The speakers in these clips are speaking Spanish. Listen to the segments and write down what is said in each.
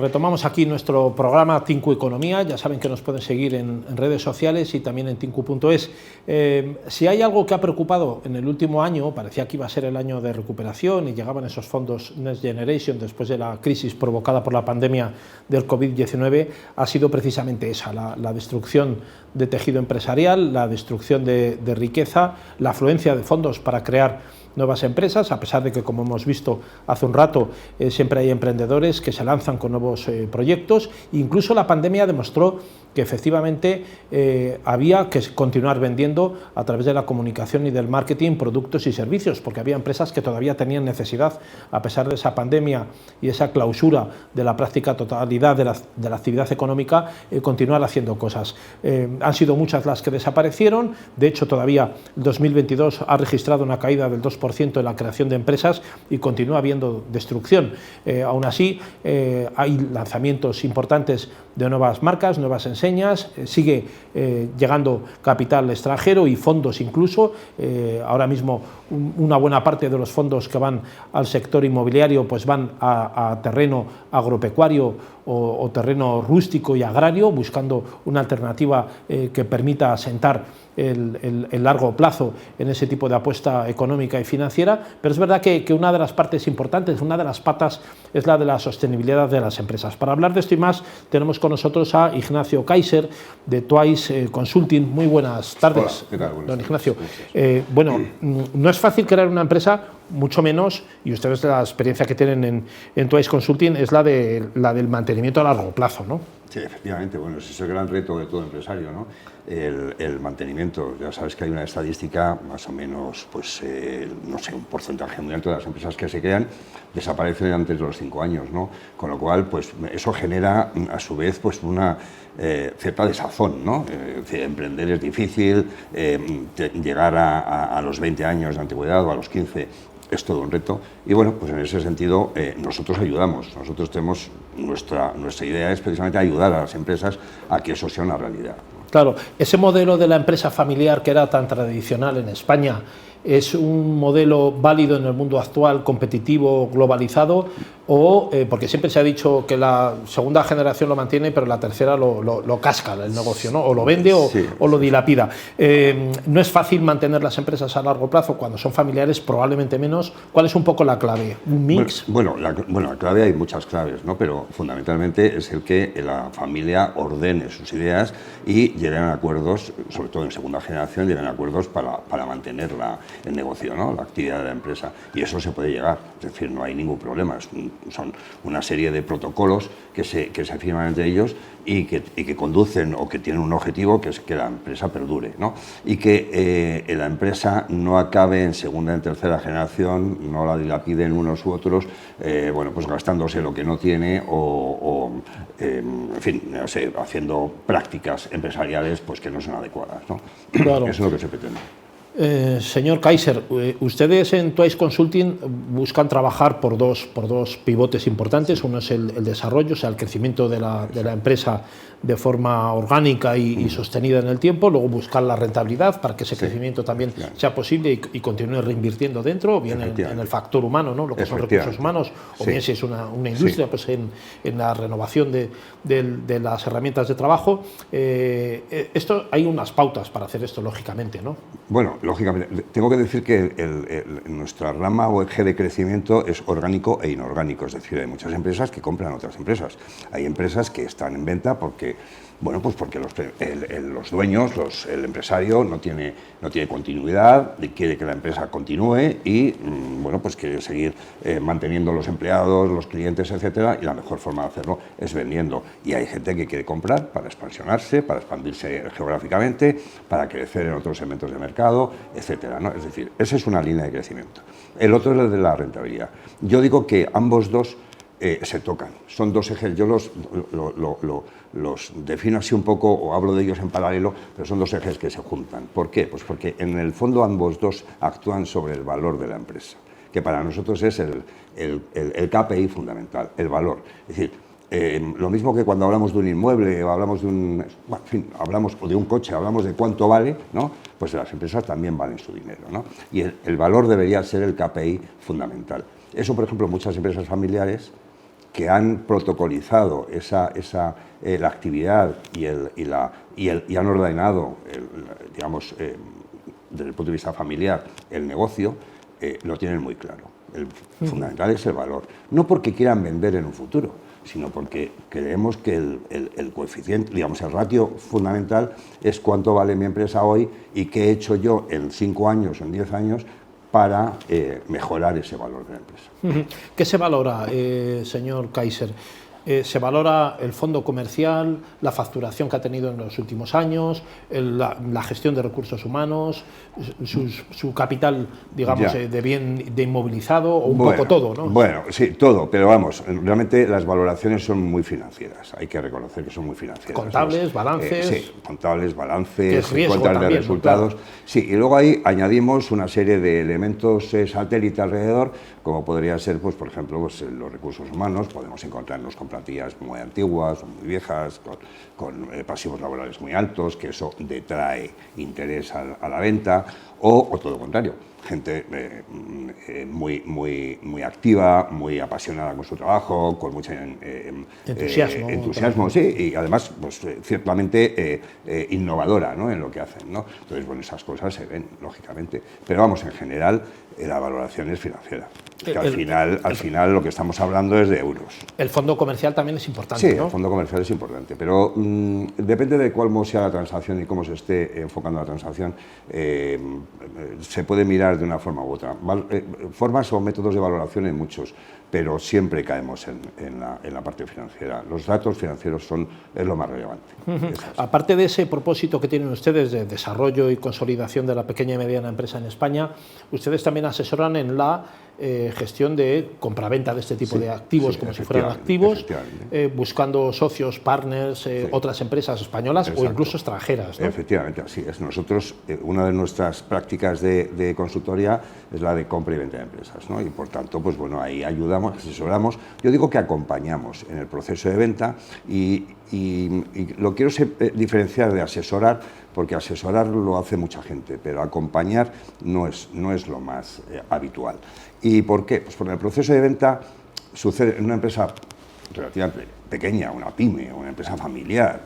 Retomamos aquí nuestro programa Tinku Economía. Ya saben que nos pueden seguir en redes sociales y también en tinku.es. Si hay algo que ha preocupado en el último año, parecía que iba a ser el año de recuperación y llegaban esos fondos Next Generation después de la crisis provocada por la pandemia del COVID-19, ha sido precisamente esa, la destrucción de tejido empresarial, la destrucción de riqueza, la afluencia de fondos para crear nuevas empresas, a pesar de que, como hemos visto hace un rato, siempre hay emprendedores que se lanzan con nuevos proyectos. Incluso la pandemia demostró que efectivamente había que continuar vendiendo a través de la comunicación y del marketing productos y servicios, porque había empresas que todavía tenían necesidad, a pesar de esa pandemia y esa clausura de la práctica totalidad de la actividad económica, continuar haciendo cosas. Han sido muchas las que desaparecieron. De hecho, todavía el 2022 ha registrado una caída del 2% en la creación de empresas y continúa habiendo destrucción. Aún así, hay lanzamientos importantes de nuevas marcas, nuevas enseñas, sigue llegando capital extranjero y fondos incluso. Ahora mismo una buena parte de los fondos que van al sector inmobiliario pues van a terreno agropecuario o terreno rústico y agrario, buscando una alternativa que permita asentar el largo plazo en ese tipo de apuesta económica y financiera. Pero es verdad que una de las partes importantes, una de las patas, es la de la sostenibilidad de las empresas. Para hablar de esto y más tenemos con nosotros a Ignacio Kaiser de Twice Consulting. Muy buenas tardes. Hola, ¿qué tal? Don Ignacio. Bueno, no es fácil crear una empresa, mucho menos, y ustedes la experiencia que tienen en Twice Consulting es la del mantenimiento a largo plazo, ¿no? Sí, efectivamente, bueno, ese es el gran reto de todo empresario, ¿no? El mantenimiento. Ya sabes que hay una estadística, más o menos, pues, no sé, un porcentaje muy alto de las empresas que se crean desaparecen antes de los 5 años, ¿no? Con lo cual, pues, eso genera, a su vez, pues, una cierta desazón, ¿no? Emprender es difícil, llegar a los 20 años de antigüedad o a los 15 es todo un reto y bueno, pues en ese sentido nosotros ayudamos, nosotros tenemos nuestra idea es precisamente ayudar a las empresas a que eso sea una realidad. Claro, ese modelo de la empresa familiar que era tan tradicional en España, ¿es un modelo válido en el mundo actual, competitivo, globalizado? O, porque siempre se ha dicho que la segunda generación lo mantiene, pero la tercera lo casca el negocio, ¿no? O lo vende o lo dilapida. No es fácil mantener las empresas a largo plazo, cuando son familiares probablemente menos. ¿Cuál es un poco la clave? ¿Un mix? Bueno, la clave, hay muchas claves, ¿no? Pero fundamentalmente es el que la familia ordene sus ideas y lleguen a acuerdos, sobre todo en segunda generación, lleguen a acuerdos para mantener el negocio, ¿no? La actividad de la empresa. Y eso se puede llegar, es decir, no hay ningún problema. Son una serie de protocolos que se firman entre ellos y que conducen o que tienen un objetivo, que es que la empresa perdure, ¿no? Y que la empresa no acabe en segunda y en tercera generación, no la dilapiden unos u otros, bueno, pues gastándose lo que no tiene en fin, no sé, haciendo prácticas empresariales pues que no son adecuadas, ¿no? Claro. Eso es lo que se pretende. Señor Kaiser, ustedes en Twice Consulting buscan trabajar por dos pivotes importantes. Uno es el desarrollo, o sea, el crecimiento de la empresa de forma orgánica y sostenida en el tiempo. Luego buscar la rentabilidad para que ese crecimiento también sea posible y continúe reinvirtiendo dentro, o bien en el factor humano, ¿no? Lo que son recursos humanos, o bien si es una industria, pues en la renovación de las herramientas de trabajo. Esto hay unas pautas para hacer esto, lógicamente, ¿no? Bueno, lógicamente, tengo que decir que nuestra rama o eje de crecimiento es orgánico e inorgánico, es decir, hay muchas empresas que compran otras empresas. Hay empresas que están en venta porque, bueno, pues porque los dueños, el empresario no tiene continuidad, quiere que la empresa continúe y, bueno, pues quiere seguir manteniendo los empleados, los clientes, etcétera, y la mejor forma de hacerlo es vendiendo. Y hay gente que quiere comprar para expansionarse, para expandirse geográficamente, para crecer en otros segmentos de mercado, etcétera, ¿no? Es decir, esa es una línea de crecimiento. El otro es el de la rentabilidad. Yo digo que ambos dos se tocan. Son dos ejes, yo los defino así un poco o hablo de ellos en paralelo, pero son dos ejes que se juntan. ¿Por qué? Pues porque en el fondo ambos dos actúan sobre el valor de la empresa, que para nosotros es el KPI fundamental, el valor. Es decir, lo mismo que cuando hablamos de un inmueble o hablamos de en fin, hablamos de un coche, hablamos de cuánto vale, ¿no? Pues las empresas también valen su dinero, ¿no? Y el valor debería ser el KPI fundamental. Eso, por ejemplo, muchas empresas familiares que han protocolizado la actividad y han ordenado, digamos, desde el punto de vista familiar, el negocio, lo tienen muy claro. El fundamental es el valor. No porque quieran vender en un futuro, sino porque creemos que el coeficiente, digamos, el ratio fundamental es cuánto vale mi empresa hoy y qué he hecho yo en 5 años o en 10 años para mejorar ese valor de la empresa. ¿Qué se valora, señor Kaiser? ¿Se valora el fondo comercial, la facturación que ha tenido en los últimos años, la gestión de recursos humanos, su capital, digamos, de inmovilizado, o un poco todo, ¿no? Bueno, sí, todo, pero vamos, realmente las valoraciones son muy financieras, hay que reconocer que son muy financieras. Contables, balances... sí, contables, balances, riesgo cuentas también, de resultados... ¿no? Claro. Sí, y luego ahí añadimos una serie de elementos satélite alrededor, como podría ser, pues, por ejemplo, pues, los recursos humanos. Podemos encontrarnos con plantillas muy antiguas, muy viejas, con pasivos laborales muy altos, que eso detrae interés a la venta, o todo lo contrario, gente muy activa, muy apasionada con su trabajo, con mucho entusiasmo, sí, y además, pues, ciertamente innovadora, ¿no?, en lo que hacen, ¿no? Entonces, bueno, esas cosas se ven, lógicamente, pero vamos, en general, la valoración es financiera. Que al final lo que estamos hablando es de euros. El fondo comercial también es importante, sí, ¿no? El fondo comercial es importante, pero depende de cuál sea la transacción y cómo se esté enfocando la transacción, se puede mirar de una forma u otra. Formas o métodos de valoración hay muchos, pero siempre caemos en la parte financiera. Los datos financieros es lo más relevante. Aparte de ese propósito que tienen ustedes de desarrollo y consolidación de la pequeña y mediana empresa en España, ustedes también asesoran en la gestión de compraventa de este tipo de activos, como si fueran activos, buscando socios, partners, otras empresas españolas. Exacto. O incluso extranjeras, ¿no? Efectivamente, así es. Nosotros, una de nuestras prácticas de consultoría es la de compra y venta de empresas, ¿no? Y por tanto, pues bueno, ahí ayudamos, asesoramos. Yo digo que acompañamos en el proceso de venta y lo quiero diferenciar de asesorar, porque asesorar lo hace mucha gente, pero acompañar no es lo más habitual. ¿Y por qué? Pues porque el proceso de venta sucede en una empresa relativamente pequeña, una pyme, una empresa familiar,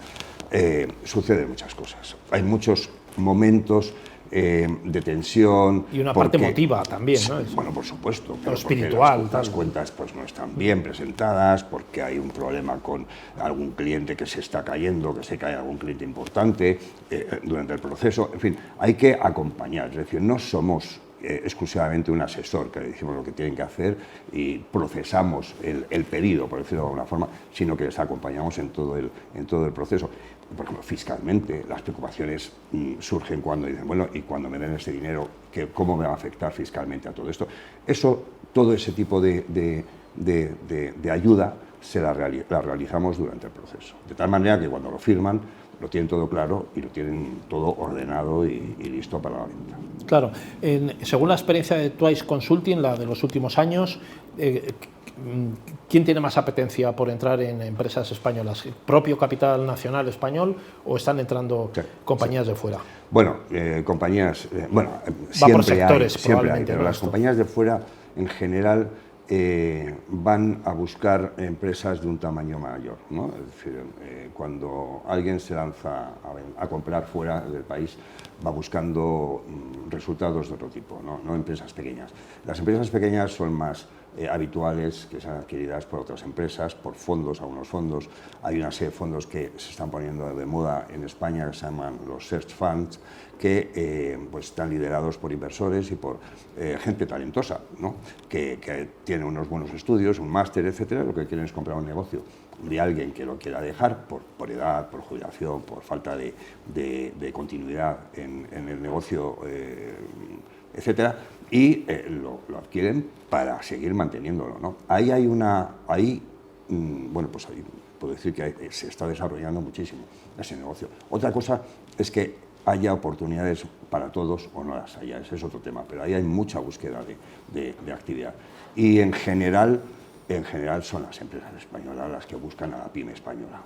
suceden muchas cosas. Hay muchos momentos de tensión. Y una parte emotiva también, ¿no? Bueno, por supuesto. Lo espiritual. Las cuentas pues, no están bien presentadas, porque hay un problema con algún cliente que se está cayendo, que se cae algún cliente importante durante el proceso. En fin, hay que acompañar. Es decir, no somos exclusivamente un asesor que le decimos lo que tienen que hacer y procesamos el pedido, por decirlo de alguna forma, sino que les acompañamos en todo el proceso. Por ejemplo, fiscalmente, las preocupaciones surgen cuando dicen, bueno, y cuando me den ese dinero, ¿cómo me va a afectar fiscalmente a todo esto? Todo ese tipo de ayuda la realizamos durante el proceso. De tal manera que cuando lo firman, lo tienen todo claro y lo tienen todo ordenado y listo para la venta. Claro. Según la experiencia de Twice Consulting, la de los últimos años, ¿quién tiene más apetencia por entrar en empresas españolas? ¿El propio capital nacional español o están entrando compañías de fuera? Bueno, compañías... Va por sectores, siempre hay, pero las compañías de fuera, en general, van a buscar empresas de un tamaño mayor, ¿no? Es decir, cuando alguien se lanza a comprar fuera del país, va buscando resultados de otro tipo, no empresas pequeñas. Las empresas pequeñas son más habituales, que sean adquiridas por otras empresas, por fondos, algunos fondos. Hay una serie de fondos que se están poniendo de moda en España, que se llaman los Search Funds, que pues están liderados por inversores y por gente talentosa, ¿no? que tiene unos buenos estudios, un máster, etcétera. Lo que quieren es comprar un negocio de alguien que lo quiera dejar por edad, por jubilación, por falta de continuidad en el negocio, etcétera, y lo adquieren para seguir manteniéndolo, ¿no? Ahí puedo decir que se está desarrollando muchísimo ese negocio. Otra cosa es que haya oportunidades para todos o no las haya, ese es otro tema, pero ahí hay mucha búsqueda de actividad. Y en general en general son las empresas españolas las que buscan a la pyme española.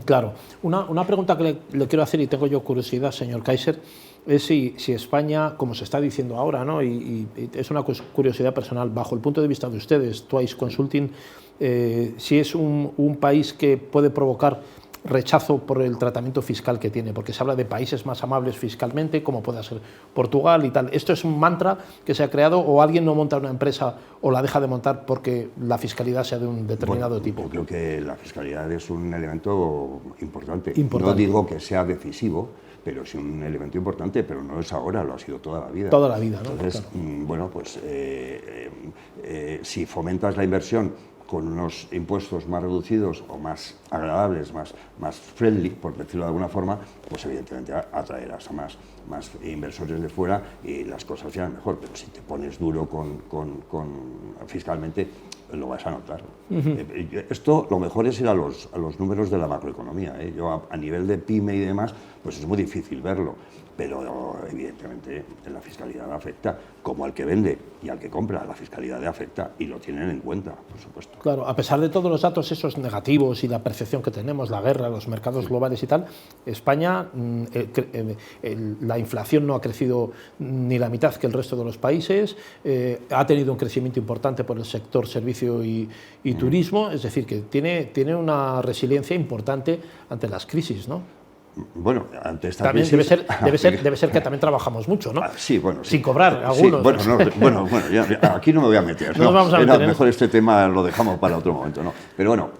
Claro. Una pregunta que le quiero hacer, y tengo yo curiosidad, señor Kaiser, es si España, como se está diciendo ahora, ¿no? y es una curiosidad personal, bajo el punto de vista de ustedes, Twice Consulting, si es un país que puede provocar rechazo por el tratamiento fiscal que tiene, porque se habla de países más amables fiscalmente, como pueda ser Portugal y tal. ¿Esto es un mantra que se ha creado o alguien no monta una empresa o la deja de montar porque la fiscalidad sea de un determinado tipo? Yo creo que la fiscalidad es un elemento importante. No digo que sea decisivo, pero es un elemento importante, pero no es ahora, lo ha sido toda la vida. Toda la vida, ¿no? Entonces, claro. Bueno, pues si fomentas la inversión con unos impuestos más reducidos o más agradables, más friendly, por decirlo de alguna forma, pues evidentemente atraerás a más inversores de fuera y las cosas irán mejor. Pero si te pones duro fiscalmente, lo vas a notar. Esto lo mejor es ir a los números de la macroeconomía. Yo a nivel de pyme y demás, pues es muy difícil verlo, pero evidentemente la fiscalidad afecta, como al que vende y al que compra, la fiscalidad le afecta y lo tienen en cuenta, por supuesto. Claro, a pesar de todos los datos esos negativos y la percepción que tenemos, la guerra, los mercados globales y tal, España, la inflación no ha crecido ni la mitad que el resto de los países, ha tenido un crecimiento importante por el sector servicio y turismo, es decir, que tiene una resiliencia importante ante las crisis, ¿no? Bueno, ante esta también crisis... debe ser que también trabajamos mucho, ¿no? Sí, bueno. Sí. Sin cobrar, algunos. Sí, bueno, aquí no me voy a meter. No nos vamos a meter, mejor este tema lo dejamos para otro momento, ¿no? Pero bueno,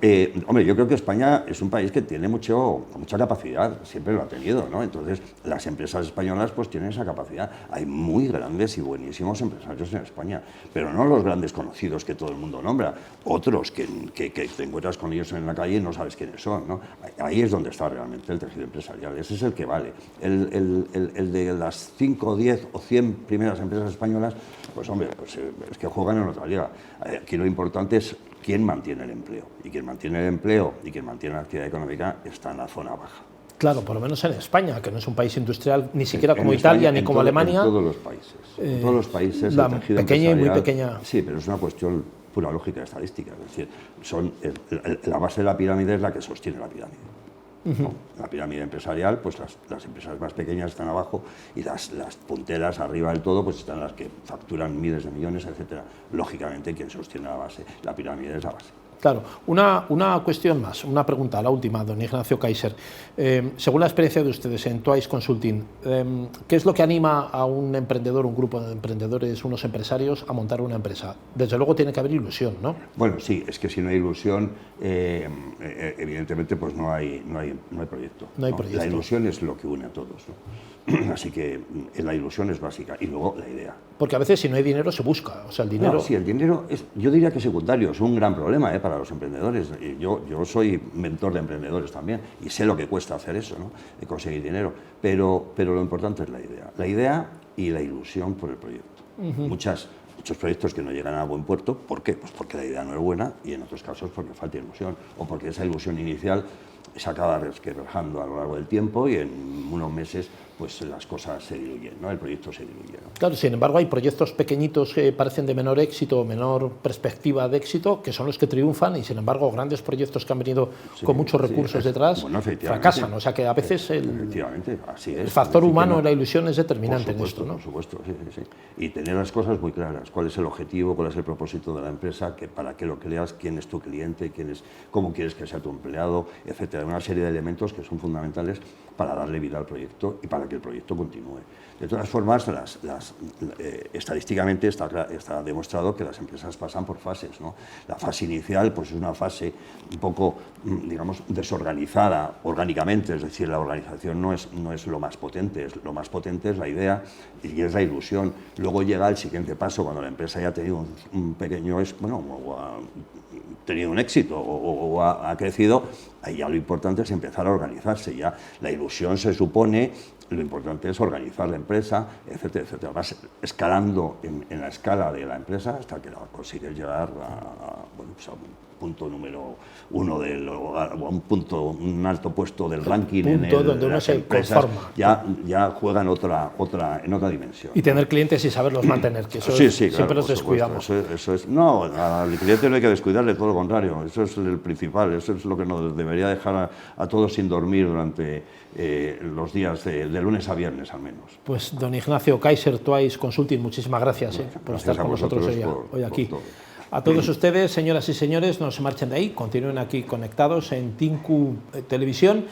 hombre, yo creo que España es un país que tiene mucha capacidad, siempre lo ha tenido, ¿no? Entonces, las empresas españolas pues tienen esa capacidad. Hay muy grandes y buenísimos empresarios en España, pero no los grandes conocidos que todo el mundo nombra, otros que te encuentras con ellos en la calle y no sabes quiénes son, ¿no? Ahí es donde está realmente el tejido empresarial. Ese es el que vale. El de las 5, 10 o 100 primeras empresas españolas, pues hombre, pues es que juegan en otra liga. Aquí lo importante es quién mantiene el empleo. Y quien mantiene el empleo y quien mantiene la actividad económica está en la zona baja. Claro, por lo menos en España, que no es un país industrial ni siquiera como Italia ni como Alemania. En todos los países. En todos los países. La pequeña y muy pequeña. Sí, pero es una cuestión pura lógica estadística. Es decir, la base de la pirámide es la que sostiene la pirámide. ¿No? La pirámide empresarial, pues las empresas más pequeñas están abajo y las punteras arriba del todo, pues están las que facturan miles de millones, etcétera. Lógicamente, quien sostiene la base, la pirámide es la base. Claro, una cuestión más, una pregunta, la última, don Ignacio Kaiser. Según la experiencia de ustedes en Twice Consulting, ¿qué es lo que anima a un emprendedor, un grupo de emprendedores, unos empresarios a montar una empresa? Desde luego tiene que haber ilusión, ¿no? Bueno, sí, es que si no hay ilusión, evidentemente pues no hay proyecto. No hay proyecto. La ilusión es lo que une a todos, ¿no? Así que la ilusión es básica y luego la idea. Porque a veces si no hay dinero se busca, o sea, el dinero... No, sí, el dinero es, yo diría que secundario, es un gran problema para los emprendedores. Yo soy mentor de emprendedores también y sé lo que cuesta hacer eso, ¿no? De conseguir dinero, pero lo importante es la idea y la ilusión por el proyecto. Muchos proyectos que no llegan a buen puerto, ¿por qué? Pues porque la idea no es buena y en otros casos porque falta ilusión o porque esa ilusión inicial se acaba resquebrajando a lo largo del tiempo y en unos meses pues las cosas se diluyen, ¿no? El proyecto se diluye, ¿no? Claro, sin embargo hay proyectos pequeñitos que parecen de menor éxito, menor perspectiva de éxito, que son los que triunfan y sin embargo grandes proyectos que han venido con muchos recursos detrás fracasan, o sea que a veces efectivamente, así es. El factor humano, la ilusión es determinante en esto, ¿no? Por supuesto, sí. Y tener las cosas muy claras, cuál es el objetivo, cuál es el propósito de la empresa, para qué lo creas, quién es tu cliente, cómo quieres que sea tu empleado, etcétera. Una serie de elementos que son fundamentales para darle vida al proyecto y para que el proyecto continúe. De todas formas, estadísticamente está demostrado que las empresas pasan por fases, ¿no? La fase inicial pues es una fase un poco, digamos, desorganizada orgánicamente, es decir, la organización no es lo más potente, lo más potente es la idea y es la ilusión. Luego llega el siguiente paso, cuando la empresa ya ha tenido un pequeño, o ha tenido un éxito o ha crecido, ahí ya lo importante es empezar a organizarse. Ya la ilusión se supone lo importante es organizar la empresa, etcétera, etcétera. Vas escalando en la escala de la empresa hasta que consigues llegar bueno, pues a un punto número uno o un alto puesto del ranking donde uno se conforma. Ya juega en otra dimensión. Y tener clientes y saberlos mantener, que eso siempre claro, los descuidamos. Eso es, no, al cliente no hay que descuidarle, todo lo contrario, eso es el principal, eso es lo que nos debería dejar a todos sin dormir durante los días de lunes a viernes al menos. Pues don Ignacio Kaiser Twice Consulting, muchísimas gracias por estar con nosotros hoy aquí. A todos ustedes, señoras y señores, no se marchen de ahí, continúen aquí conectados en Tinku Televisión.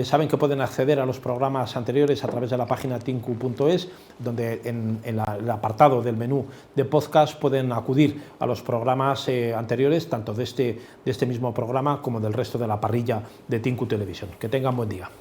Saben que pueden acceder a los programas anteriores a través de la página tinku.es, donde en el apartado del menú de podcast pueden acudir a los programas anteriores, tanto de este mismo programa como del resto de la parrilla de Tinku Televisión. Que tengan buen día.